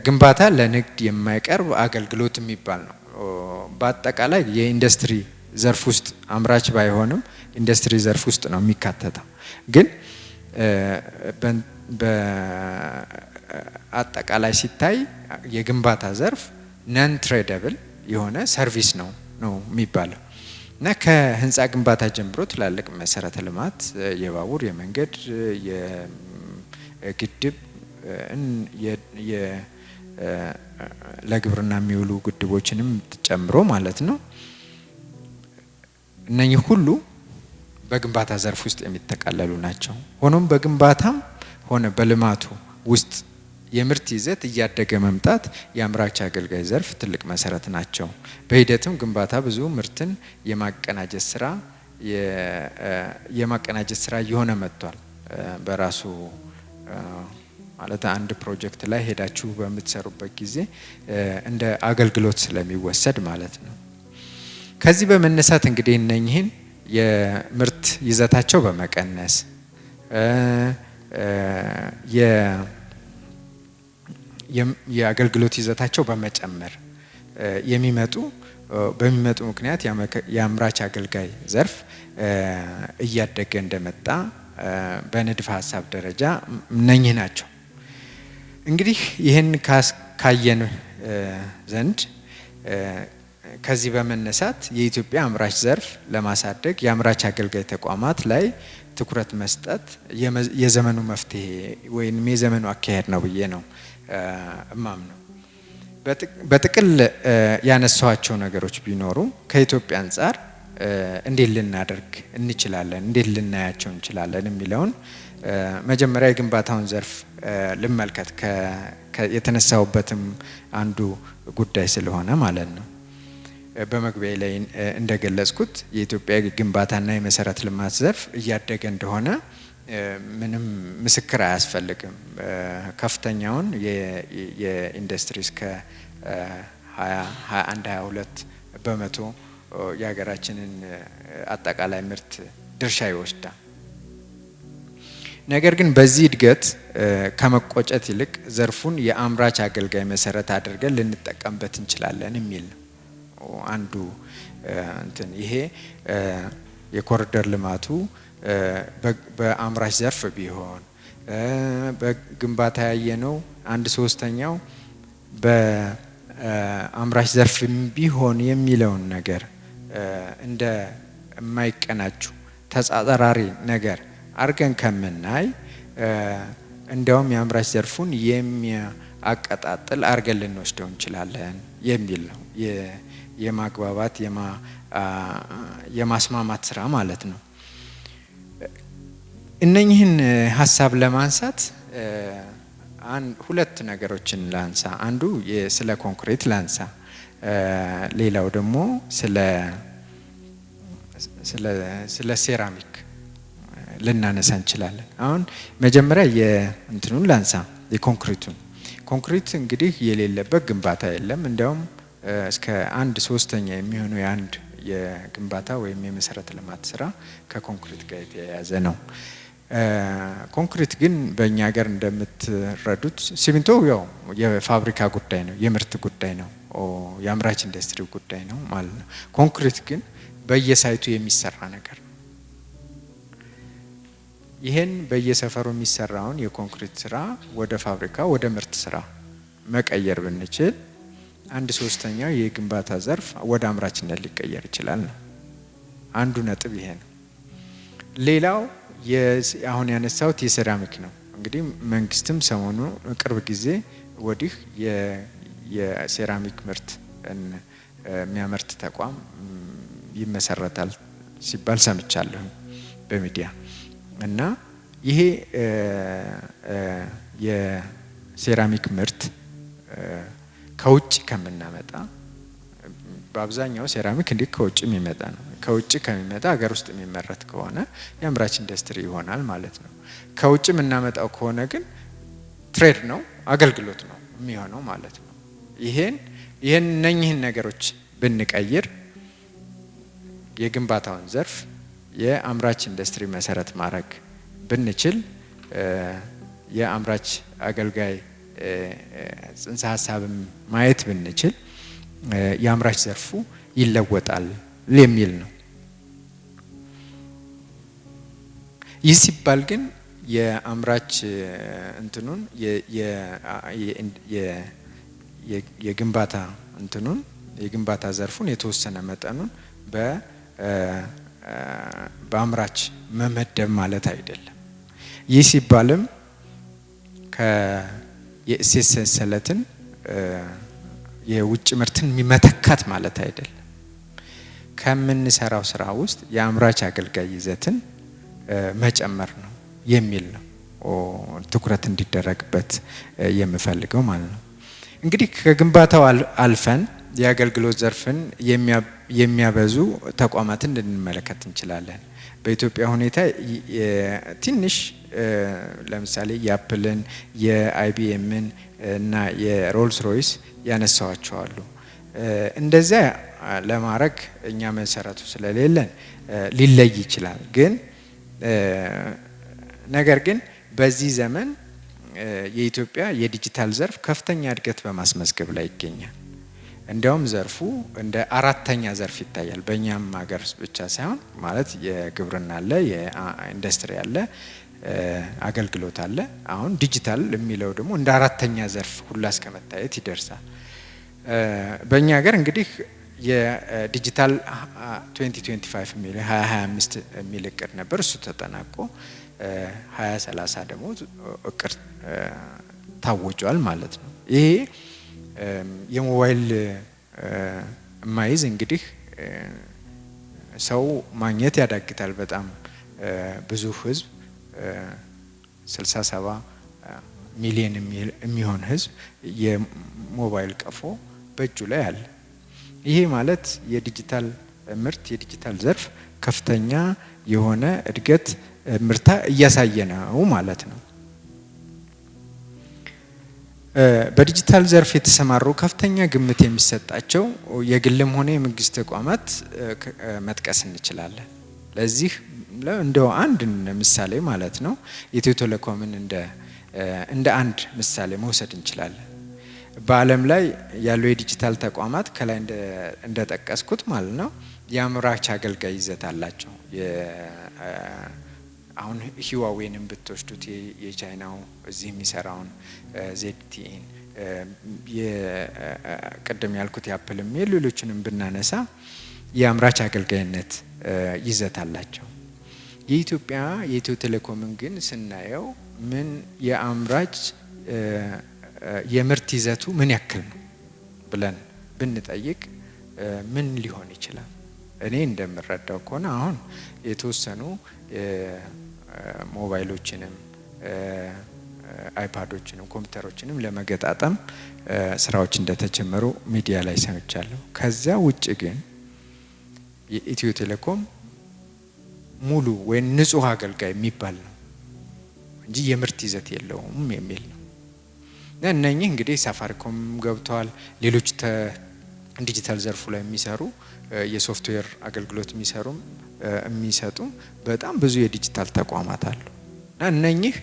Speaker 1: ግንባታ ለንግድ የማይቀርብ አገልግሎት የሚባል ነው። በአጠቃላይ የኢንዱስትሪ ዘርፍ ውስጥ አምራች ባይሆንም ኢንዱስትሪ ዘርፍ ውስጥ ነው የሚካተተው። ግን በአጠቃላይ ሲታይ የግንባታ ዘርፍ ነን ትሬደብል የሆነ ሰርቪስ ነው የሚባለው እና ከህንፃ ግንባታ ጀምሮ ትላልቅ መሰረተ ልማት የባቡር፣ የመንገድ፣ የግድብ ለግብርና የሚውሉ ግድቦችንም ጨምሮ ማለት ነው። እነኚህ ሁሉ በግንባታ ዘርፍ ውስጥ የሚጠቃለሉ ናቸው። ሆኖም በግንባታም ሆነ በልማቱ ውስጥ የምርት ይዘት እያደገ መምጣት የአምራች አገልጋይ ዘርፍ ትልቅ መሰረት ናቸው። በሂደትም ግንባታ ብዙ ምርትን የማቀናጀት ስራ እየሆነ መጥቷል። በራሱ ማለት አንድ ፕሮጀክት ላይ ሄዳችሁ በምትሰሩበት ጊዜ እንደ አገልግሎት ስለሚወሰድ ማለት ነው። ከዚህ በመነሳት እንግዲህ እነኚህን የምርት ይዘታቸው በመቀነስ የአገልግሎት ይዘታቸው በመጨመር በሚመጡ ምክንያት የአምራች አገልጋይ ዘርፍ እያደገ እንደመጣ በንድፈ ሀሳብ ደረጃ እነኚህ ናቸው። እንግዲህ ይህን ካየን ዘንድ ከዚህ በመነሳት የኢትዮጵያ አምራች ዘርፍ ለማሳደግ የአምራች አገልጋይ ተቋማት ላይ ትኩረት መስጠት የዘመኑ መፍትሄ ወይም የዘመኑ አካሄድ ነው ብዬ ነው እማምነው። በጥቅል ያነሳዋቸው ነገሮች ቢኖሩ ከኢትዮጵያ አንጻር እንዴት ልናደርግ እንችላለን፣ እንዴት ልናያቸው እንችላለን የሚለውን መጀመሪያ የግንባታውን ዘርፍ ልመልከት፣ የተነሳውበትም አንዱ ጉዳይ ስለሆነ ማለት ነው። በመግቢያ ላይ እንደገለጽኩት የኢትዮጵያ ግንባታና የመሰረተ ልማት ዘርፍ እያደገ እንደሆነ ምንም ምስክር አያስፈልግም። ከፍተኛውን የኢንዱስትሪ እስከ 21-22 በመቶ የሀገራችንን አጠቃላይ ምርት ድርሻ ይወስዳል። ነገር ግን በዚህ እድገት ከመቆጨት ይልቅ ዘርፉን የአምራች አገልጋይ መሰረት አድርገን ልንጠቀምበት እንችላለን የሚል ነው አንዱ እንትን። ይሄ የኮሪደር ልማቱ በአምራች ዘርፍ ቢሆን በግንባታ ያየነው 1/3 በአምራች ዘርፍ ቢሆን የሚለውን ነገር እንደ የማይቀናጁ ተጻራሪ ነገር አርገን ከምናይ እንዲያውም የአምራች ዘርፉን የሚያቀጣጥል አርገን ልንወስደው እንችላለን የሚል ነው። የማግባባት የማስማማት ስራ ማለት ነው። እነኚህን ሀሳብ ለማንሳት ሁለት ነገሮችን ላንሳ። አንዱ ስለ ኮንክሪት ላንሳ፣ ሌላው ደግሞ ስለ ሴራሚክ ልናነሳ እንችላለን። አሁን መጀመሪያ የእንትኑን ላንሳ፣ የኮንክሪቱን። ኮንክሪት እንግዲህ የሌለበት ግንባታ የለም። እንዲያውም እስከ 1/3 የሚሆነው የአንድ የግንባታ ወይም የመሰረተ ልማት ስራ ከኮንክሪት ጋር የተያያዘ ነው። ኮንክሪት ግን በእኛ ሀገር እንደምትረዱት ሲሚንቶ ያው የፋብሪካ ጉዳይ ነው፣ የምርት ጉዳይ ነው፣ የአምራች ኢንዱስትሪ ጉዳይ ነው ማለት ነው። ኮንክሪት ግን በየሳይቱ የሚሰራ ነገር ነው። ይሄን በየሰፈሩ የሚሰራውን የኮንክሪት ስራ ወደ ፋብሪካ ወደ ምርት ስራ መቀየር ብንችል 1/3 የግንባታ ዘርፍ ወደ አምራችነት ሊቀየር ይችላል ነው አንዱ ነጥብ ይሄ ነው። ሌላው አሁን ያነሳሁት የሴራሚክ ነው። እንግዲህ መንግስትም ሰሞኑ ቅርብ ጊዜ ወዲህ የሴራሚክ ምርት የሚያመርት ተቋም ይመሰረታል ሲባል ሰምቻለሁ በሚዲያ እና ይሄ የሴራሚክ ምርት ከውጭ ከምናመጣ በአብዛኛው ሴራሚክ እንዲህ ከውጭ የሚመጣ ነው። ከውጭ ከሚመጣ ሀገር ውስጥ የሚመረት ከሆነ የአምራች ኢንዱስትሪ ይሆናል ማለት ነው። ከውጭ የምናመጣው ከሆነ ግን ትሬድ ነው፣ አገልግሎት ነው የሚሆነው ማለት ነው። እነኚህን ነገሮች ብንቀይር የግንባታውን ዘርፍ የአምራች ኢንዱስትሪ መሰረት ማድረግ ብንችል የአምራች አገልጋይ ጽንሰ ሀሳብም ማየት ብንችል የአምራች ዘርፉ ይለወጣል የሚል ነው። ይህ ሲባል ግን የአምራች እንትኑን የግንባታ እንትኑን የግንባታ ዘርፉን የተወሰነ መጠኑን በአምራች መመደብ ማለት አይደለም። ይህ ሲባልም የእሴት ሰንሰለትን የውጭ ምርትን የሚመተካት ማለት አይደለም። ከምንሰራው ስራ ውስጥ የአምራች አገልጋይ ይዘትን መጨመር ነው የሚል ነው ትኩረት እንዲደረግበት የምፈልገው ማለት ነው። እንግዲህ ከግንባታው አልፈን የአገልግሎት ዘርፍን የሚያበዙ ተቋማትን እንመለከት እንችላለን። በኢትዮጵያ ሁኔታ ትንሽ ለምሳሌ የአፕልን፣ የአይቢኤምን እና የሮልስ ሮይስ ያነሳዋቸዋሉ። እንደዚያ ለማድረግ እኛ መሰረቱ ስለሌለን ሊለይ ይችላል። ግን ነገር ግን በዚህ ዘመን የኢትዮጵያ የዲጂታል ዘርፍ ከፍተኛ እድገት በማስመዝገብ ላይ ይገኛል። እንዲያውም ዘርፉ እንደ 4ኛ ዘርፍ ይታያል። በእኛም ሀገር ብቻ ሳይሆን ማለት የግብርና አለ፣ የኢንዱስትሪ አለ፣ አገልግሎት አለ። አሁን ዲጂታል የሚለው ደግሞ እንደ 4ኛ ዘርፍ ሁላ እስከ መታየት ይደርሳል። በእኛ ሀገር እንግዲህ የዲጂታል 2025 የሚል 2025 የሚል እቅድ ነበር። እሱ ተጠናቆ 2030 ደግሞ እቅድ ታውጇል ማለት ነው። ይሄ የሞባይል ማይዝ እንግዲህ ሰው ማግኘት ያዳግታል። በጣም ብዙ ህዝብ 67 ሚሊዮን የሚሆን ህዝብ የሞባይል ቀፎ በእጁ ላይ አለ። ይሄ ማለት የዲጂታል ምርት የዲጂታል ዘርፍ ከፍተኛ የሆነ እድገት ምርታ እያሳየ ነው ማለት ነው። በዲጂታል ዘርፍ የተሰማሩ ከፍተኛ ግምት የሚሰጣቸው የግልም ሆነ የመንግስት ተቋማት መጥቀስ እንችላለን። ለዚህ እንደው አንድ ምሳሌ ማለት ነው ኢትዮ ቴሌኮምን እንደ አንድ ምሳሌ መውሰድ እንችላለን። በዓለም ላይ ያሉ የዲጂታል ተቋማት ከላይ እንደጠቀስኩት ማለት ነው የአምራች አገልጋይ ይዘት አላቸው። አሁን ሂዋዌንም ብትወስዱት የቻይናው እዚህ የሚሰራውን ዜድቲኢን ቅድም ያልኩት የአፕልም የሌሎችንም ብናነሳ የአምራች አገልጋይነት ይዘት አላቸው። የኢትዮጵያ የኢትዮ ቴሌኮምን ግን ስናየው ምን የአምራች የምርት ይዘቱ ምን ያክል ነው ብለን ብንጠይቅ ምን ሊሆን ይችላል? እኔ እንደምረዳው ከሆነ አሁን የተወሰኑ ሞባይሎችንም አይፓዶችንም ኮምፒውተሮችንም ለመገጣጠም ስራዎች እንደተጀመሩ ሚዲያ ላይ ሰምቻለሁ። ከዚያ ውጭ ግን የኢትዮ ቴሌኮም ሙሉ ወይ ንጹህ አገልጋይ የሚባል ነው እንጂ የምርት ይዘት የለውም የሚል ነው። እነኚህ እንግዲህ ሳፋሪኮም ገብተዋል። ሌሎች ዲጂታል ዘርፉ ላይ የሚሰሩ የሶፍትዌር አገልግሎት የሚሰጡ በጣም ብዙ የዲጂታል ተቋማት አሉ እና እነኚህ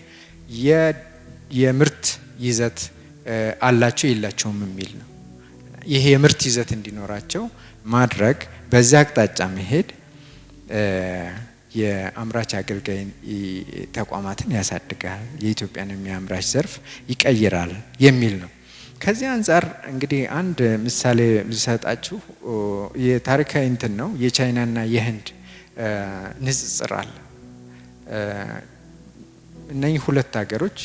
Speaker 1: የምርት ይዘት አላቸው የላቸውም የሚል ነው። ይሄ የምርት ይዘት እንዲኖራቸው ማድረግ በዛ አቅጣጫ መሄድ የአምራች አገልጋይ ተቋማትን ያሳድጋል፣ የኢትዮጵያን የአምራች ዘርፍ ይቀይራል የሚል ነው። ከዚህ አንፃር እንግዲህ አንድ ምሳሌ ልሰጣችሁ። የታሪካዊ እንትን ነው። የቻይናና የህንድ ንጽጽር አለ። እነኚህ ሁለት ሀገሮች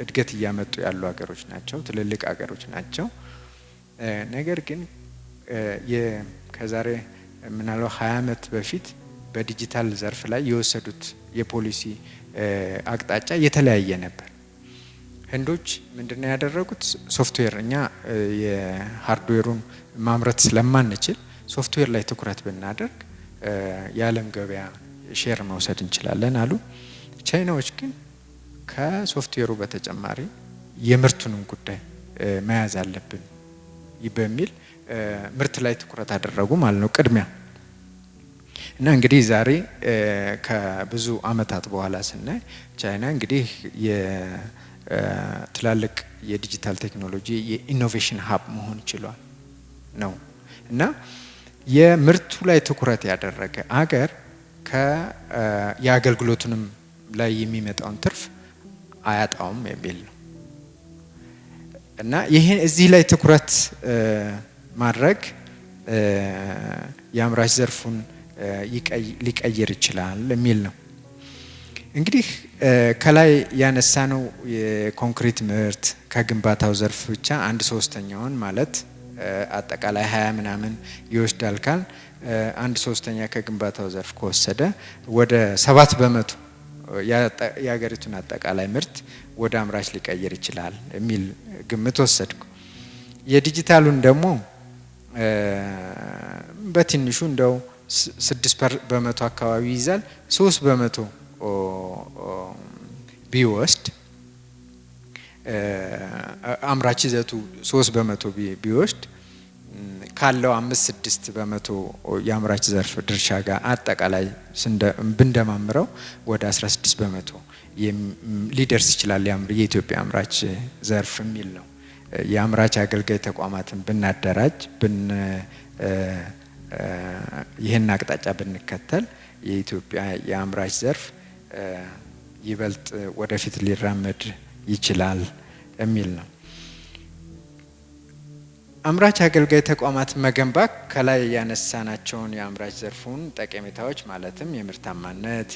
Speaker 1: እድገት እያመጡ ያሉ ሀገሮች ናቸው፣ ትልልቅ ሀገሮች ናቸው። ነገር ግን ከዛሬ ምናልባት 20 ዓመት በፊት በዲጂታል ዘርፍ ላይ የወሰዱት የፖሊሲ አቅጣጫ የተለያየ ነበር። ህንዶች ምንድነው ያደረጉት? ሶፍትዌር እኛ የሃርድዌሩን ማምረት ስለማንችል ሶፍትዌር ላይ ትኩረት ብናደርግ የዓለም ገበያ ሼር መውሰድ እንችላለን አሉ። ቻይናዎች ግን ከሶፍትዌሩ በተጨማሪ የምርቱንም ጉዳይ መያዝ አለብን በሚል ምርት ላይ ትኩረት አደረጉ ማለት ነው ቅድሚያ። እና እንግዲህ ዛሬ ከብዙ አመታት በኋላ ስናይ ቻይና እንግዲህ የትላልቅ የዲጂታል ቴክኖሎጂ የኢኖቬሽን ሀብ መሆን ችሏል ነው። እና የምርቱ ላይ ትኩረት ያደረገ አገር የአገልግሎቱንም ላይ የሚመጣውን ትርፍ አያጣውም የሚል ነው። እና ይሄ እዚህ ላይ ትኩረት ማድረግ የአምራች ዘርፉን ሊቀይር ይችላል የሚል ነው። እንግዲህ ከላይ ያነሳነው የኮንክሪት ምርት ከግንባታው ዘርፍ ብቻ 1/3 ማለት አጠቃላይ 20 ምናምን ይወስዳል ካል 1/3 ከግንባታው ዘርፍ ከወሰደ ወደ 7% የሀገሪቱን አጠቃላይ ምርት ወደ አምራች ሊቀይር ይችላል የሚል ግምት ወሰድኩ። የዲጂታሉን ደግሞ በትንሹ እንደው 6% አካባቢ ይዛል። 3% ቢወስድ አምራች ይዘቱ 3% ቢወስድ ካለው 5-6% የአምራች ዘርፍ ድርሻ ጋር አጠቃላይ ብንደማምረው ወደ 16% ሊደርስ ይችላል የኢትዮጵያ አምራች ዘርፍ የሚል ነው። የአምራች አገልጋይ ተቋማትን ብናደራጅ ይህን አቅጣጫ ብንከተል የኢትዮጵያ የአምራች ዘርፍ ይበልጥ ወደፊት ሊራመድ ይችላል የሚል ነው። አምራች አገልጋይ ተቋማት መገንባት ከላይ ያነሳናቸውን የአምራች ዘርፉን ጠቀሜታዎች ማለትም የምርታማነት፣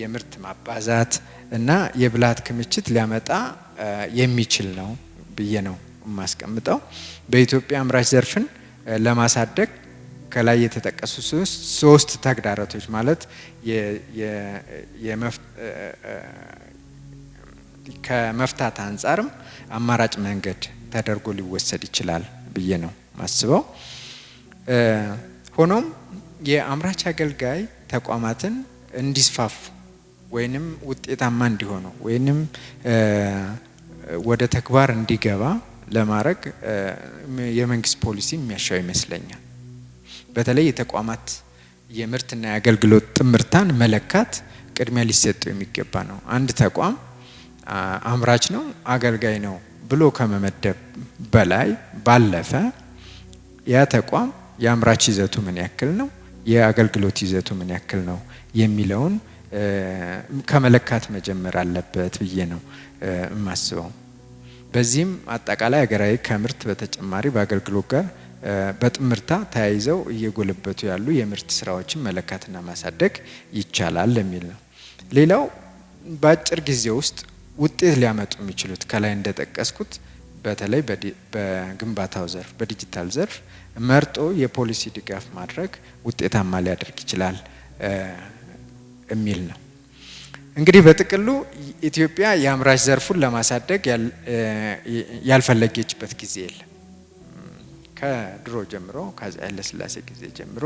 Speaker 1: የምርት ማባዛት እና የብልሃት ክምችት ሊያመጣ የሚችል ነው ብዬ ነው የማስቀምጠው። በኢትዮጵያ አምራች ዘርፍን ለማሳደግ ከላይ የተጠቀሱ 3 ተግዳሮቶች ማለት ከመፍታት አንጻርም አማራጭ መንገድ ተደርጎ ሊወሰድ ይችላል ብዬ ነው ማስበው። ሆኖም የአምራች አገልጋይ ተቋማትን እንዲስፋፉ ወይንም ውጤታማ እንዲሆኑ ወይንም ወደ ተግባር እንዲገባ ለማድረግ የመንግስት ፖሊሲ የሚያሻው ይመስለኛል። በተለይ የተቋማት የምርትና የአገልግሎት ጥምርታን መለካት ቅድሚያ ሊሰጠው የሚገባ ነው። አንድ ተቋም አምራች ነው፣ አገልጋይ ነው ብሎ ከመመደብ በላይ ባለፈ ያ ተቋም የአምራች ይዘቱ ምን ያክል ነው፣ የአገልግሎት ይዘቱ ምን ያክል ነው የሚለውን ከመለካት መጀመር አለበት ብዬ ነው የማስበው። በዚህም አጠቃላይ ሀገራዊ ከምርት በተጨማሪ በአገልግሎት ጋር በጥምርታ ተያይዘው እየጎለበቱ ያሉ የምርት ስራዎችን መለካትና ማሳደግ ይቻላል የሚል ነው። ሌላው በአጭር ጊዜ ውስጥ ውጤት ሊያመጡ የሚችሉት ከላይ እንደጠቀስኩት በተለይ በግንባታው ዘርፍ በዲጂታል ዘርፍ መርጦ የፖሊሲ ድጋፍ ማድረግ ውጤታማ ሊያደርግ ይችላል የሚል ነው። እንግዲህ በጥቅሉ ኢትዮጵያ የአምራች ዘርፉን ለማሳደግ ያልፈለገችበት ጊዜ የለም። ከድሮ ጀምሮ ከአፄ ኃይለ ሥላሴ ጊዜ ጀምሮ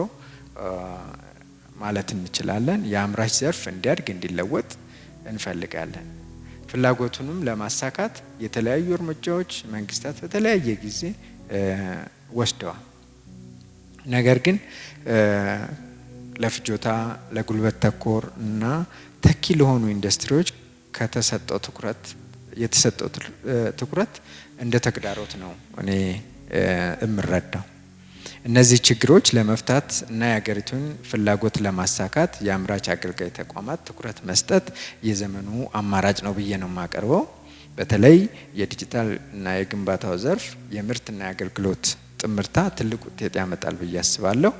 Speaker 1: ማለት እንችላለን የአምራች ዘርፍ እንዲያድግ እንዲለወጥ እንፈልጋለን። ፍላጎቱንም ለማሳካት የተለያዩ እርምጃዎች መንግስታት በተለያየ ጊዜ ወስደዋል። ነገር ግን ለፍጆታ ለጉልበት ተኮር እና ተኪ ለሆኑ ኢንዱስትሪዎች የተሰጠው ትኩረት እንደ ተግዳሮት ነው እኔ እምረዳው። እነዚህ ችግሮች ለመፍታት እና የሀገሪቱን ፍላጎት ለማሳካት የአምራች አገልጋይ ተቋማት ትኩረት መስጠት የዘመኑ አማራጭ ነው ብዬ ነው የማቀርበው። በተለይ የዲጂታል እና የግንባታው ዘርፍ የምርትና የአገልግሎት ጥምርታ ትልቅ ውጤት ያመጣል ብዬ አስባለሁ።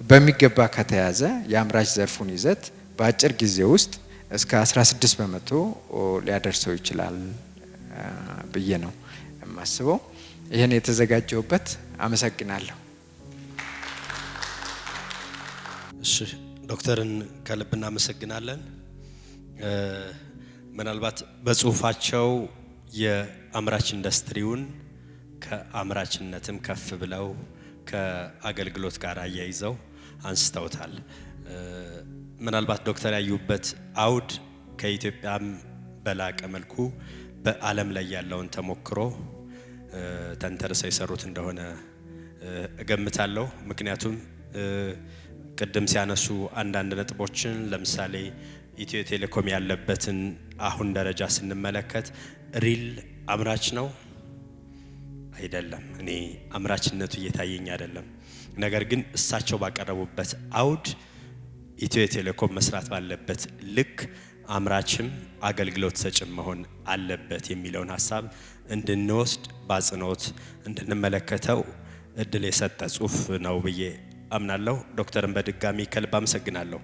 Speaker 1: በሚገባ ከተያዘ የአምራች ዘርፉን ይዘት በአጭር ጊዜ ውስጥ እስከ 16% ሊያደርሰው ይችላል ብዬ ነው የማስበው። ይህን የተዘጋጀውበት አመሰግናለሁ።
Speaker 3: እሺ ዶክተርን ከልብ እናመሰግናለን። ምናልባት በጽሁፋቸው የአምራች ኢንዱስትሪውን ከአምራችነትም ከፍ ብለው ከአገልግሎት ጋር አያይዘው አንስተውታል። ምናልባት ዶክተር ያዩበት አውድ ከኢትዮጵያም በላቀ መልኩ በዓለም ላይ ያለውን ተሞክሮ ተንተርሰው የሰሩት እንደሆነ እገምታለሁ። ምክንያቱም ቅድም ሲያነሱ አንዳንድ ነጥቦችን ለምሳሌ ኢትዮ ቴሌኮም ያለበትን አሁን ደረጃ ስንመለከት ሪል አምራች ነው አይደለም። እኔ አምራችነቱ እየታየኝ አይደለም። ነገር ግን እሳቸው ባቀረቡበት አውድ ኢትዮ ቴሌኮም መስራት ባለበት ልክ አምራችም አገልግሎት ሰጭም መሆን አለበት የሚለውን ሀሳብ እንድንወስድ በአጽንኦት እንድንመለከተው እድል የሰጠ ጽሁፍ ነው ብዬ አምናለሁ። ዶክተርን በድጋሚ ከልብ አመሰግናለሁ።